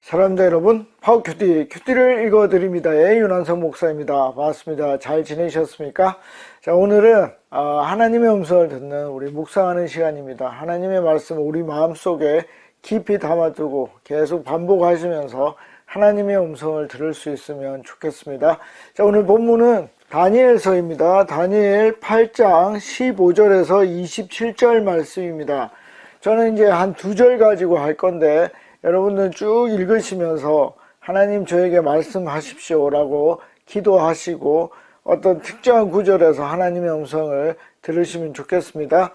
사랑합니다 여러분, 큐티를 읽어드립니다. 윤한성 목사입니다. 반갑습니다. 잘 지내셨습니까? 자, 오늘은 하나님의 음성을 듣는 우리 묵상하는 시간입니다. 하나님의 말씀을 우리 마음속에 깊이 담아두고 계속 반복하시면서 하나님의 음성을 들을 수 있으면 좋겠습니다. 자, 오늘 본문은 다니엘서입니다. 다니엘 8장 15절에서 27절 말씀입니다. 저는 이제 한 2절 가지고 할 건데 여러분들 쭉 읽으시면서 하나님 저에게 말씀하십시오라고 기도하시고 어떤 특정한 구절에서 하나님의 음성을 들으시면 좋겠습니다.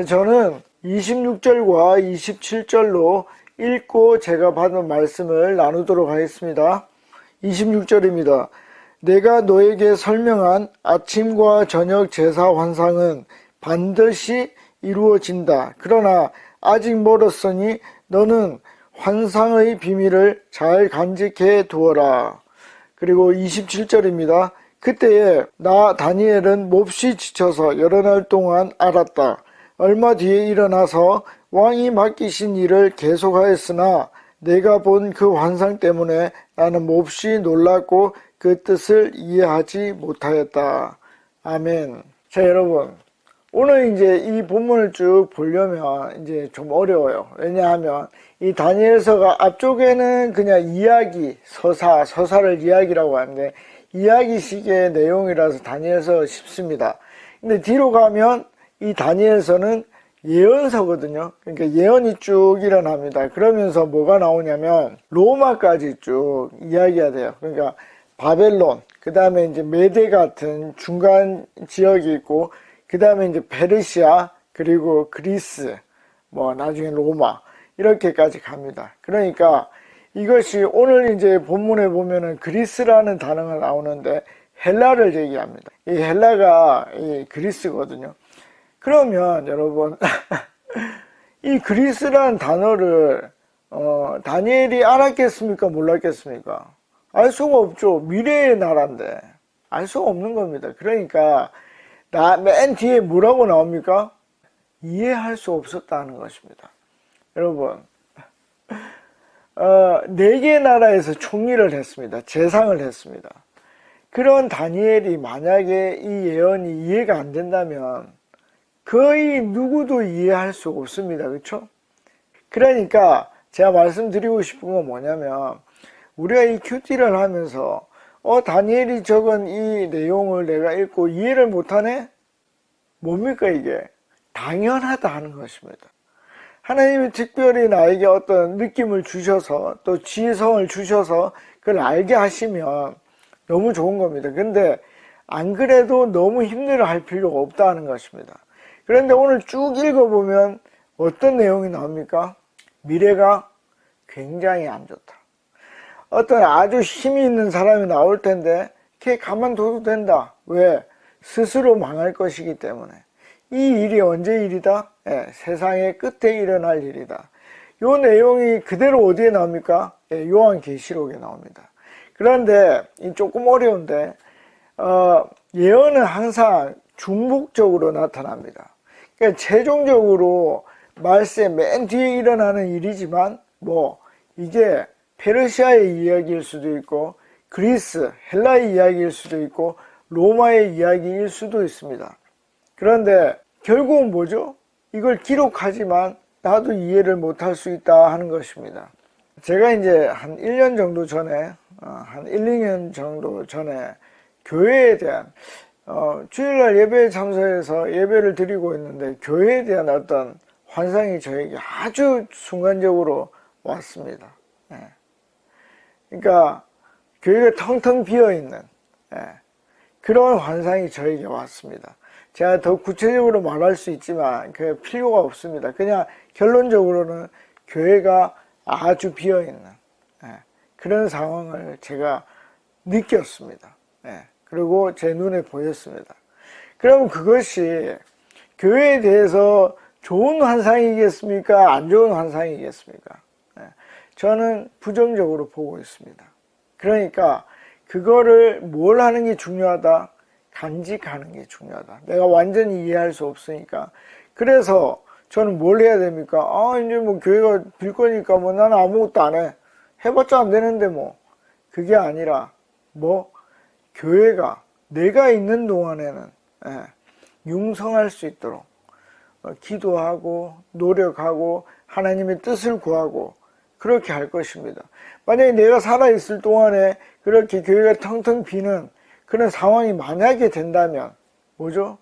저는 26절과 27절로 읽고 제가 받은 말씀을 나누도록 하겠습니다. 26절입니다. 내가 너에게 설명한 아침과 저녁 제사 환상은 반드시 이루어진다. 그러나 아직 멀었으니 너는 환상의 비밀을 잘 간직해 두어라. 그리고 27절입니다. 그때에 나 다니엘은 몹시 지쳐서 여러 날 동안 앓았다. 얼마 뒤에 일어나서 왕이 맡기신 일을 계속하였으나 내가 본 그 환상 때문에 나는 몹시 놀랐고 그 뜻을 이해하지 못하였다. 아멘. 자, 여러분, 오늘 이제 이 본문을 쭉 보려면 이제 좀 어려워요. 왜냐하면 이 다니엘서가 앞쪽에는 그냥 이야기, 서사를 이야기라고 하는데 이야기식의 내용이라서 다니엘서 쉽습니다. 근데 뒤로 가면 이 다니엘서는 예언서거든요. 그러니까 예언이 쭉 일어납니다. 그러면서 뭐가 나오냐면 로마까지 쭉 이야기가 돼요. 그러니까 바벨론, 그 다음에 이제 메대 같은 중간 지역이 있고 그 다음에 이제 페르시아, 그리고 그리스, 나중에 로마, 이렇게까지 갑니다. 그러니까 이것이 오늘 이제 본문에 보면은 그리스라는 단어가 나오는데 헬라를 얘기합니다. 이 헬라가 이 그리스거든요. 그러면 여러분, 이 그리스라는 단어를, 다니엘이 알았겠습니까? 몰랐겠습니까? 알 수가 없죠. 미래의 나라인데. 알 수가 없는 겁니다. 그러니까, 맨 뒤에 뭐라고 나옵니까? 이해할 수 없었다는 것입니다. 여러분, 4개 나라에서 총리를 했습니다. 재상을 했습니다. 그런 다니엘이 만약에 이 예언이 이해가 안 된다면 거의 누구도 이해할 수 없습니다. 그렇죠? 그러니까 제가 말씀드리고 싶은 건 뭐냐면 우리가 이 큐티를 하면서 다니엘이 적은 이 내용을 내가 읽고 이해를 못하네? 뭡니까 이게? 당연하다 하는 것입니다. 하나님이 특별히 나에게 어떤 느낌을 주셔서 또 지성을 주셔서 그걸 알게 하시면 너무 좋은 겁니다. 근데 안 그래도 너무 힘들어 할 필요가 없다는 것입니다. 그런데 오늘 쭉 읽어보면 어떤 내용이 나옵니까? 미래가 굉장히 안 좋다. 어떤 아주 힘이 있는 사람이 나올 텐데 걔 가만둬도 된다. 왜? 스스로 망할 것이기 때문에. 이 일이 언제 일이다? 세상의 끝에 일어날 일이다. 이 내용이 그대로 어디에 나옵니까? 요한계시록에 나옵니다. 그런데 조금 어려운데 예언은 항상 중복적으로 나타납니다. 그러니까 최종적으로 말세 맨 뒤에 일어나는 일이지만 이게 페르시아의 이야기일 수도 있고 그리스, 헬라의 이야기일 수도 있고 로마의 이야기일 수도 있습니다. 그런데 결국은 뭐죠? 이걸 기록하지만 나도 이해를 못할 수 있다 하는 것입니다. 제가 이제 한 1년 정도 전에, 한 1, 2년 정도 전에 교회에 대한, 주일날 예배에 참석해서 예배를 드리고 있는데 교회에 대한 어떤 환상이 저에게 아주 순간적으로 왔습니다. 그러니까 교회가 텅텅 비어있는 그런 환상이 저에게 왔습니다. 제가 더 구체적으로 말할 수 있지만 그 필요가 없습니다. 그냥 결론적으로는 교회가 아주 비어있는 그런 상황을 제가 느꼈습니다. 그리고 제 눈에 보였습니다. 그럼 그것이 교회에 대해서 좋은 환상이겠습니까? 안 좋은 환상이겠습니까? 저는 부정적으로 보고 있습니다. 그러니까 그거를 뭘 하는 게 중요하다? 간직하는 게 중요하다. 내가 완전히 이해할 수 없으니까. 그래서 저는 뭘 해야 됩니까? 이제 교회가 빌 거니까 나는 아무것도 안 해. 해봤자 안 되는데 뭐. 그게 아니라 뭐 교회가 내가 있는 동안에는 융성할 수 있도록 기도하고 노력하고 하나님의 뜻을 구하고 그렇게 할 것입니다. 만약에 내가 살아있을 동안에 그렇게 교회가 텅텅 비는 그런 상황이 만약에 된다면 뭐죠?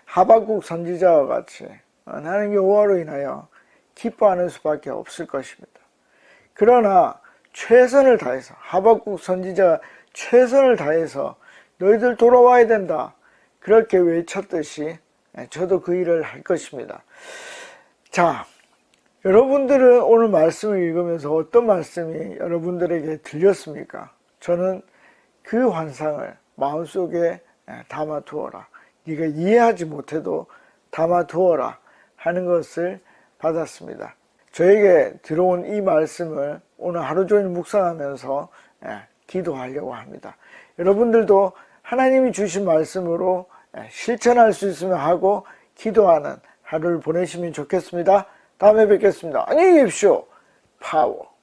하박국 선지자와 같이 나는 여호와로 인하여 기뻐하는 수밖에 없을 것입니다. 그러나 최선을 다해서 하박국 선지자가 최선을 다해서 너희들 돌아와야 된다 그렇게 외쳤듯이 저도 그 일을 할 것입니다. 자, 여러분들은 오늘 말씀을 읽으면서 어떤 말씀이 여러분들에게 들렸습니까? 저는 그 환상을 마음속에 담아두어라. 네가 이해하지 못해도 담아두어라 하는 것을 받았습니다. 저에게 들어온 이 말씀을 오늘 하루 종일 묵상하면서 기도하려고 합니다. 여러분들도 하나님이 주신 말씀으로 실천할 수 있으면 하고 기도하는 하루를 보내시면 좋겠습니다. 다음에 뵙겠습니다. 안녕히 계십시오. 파워.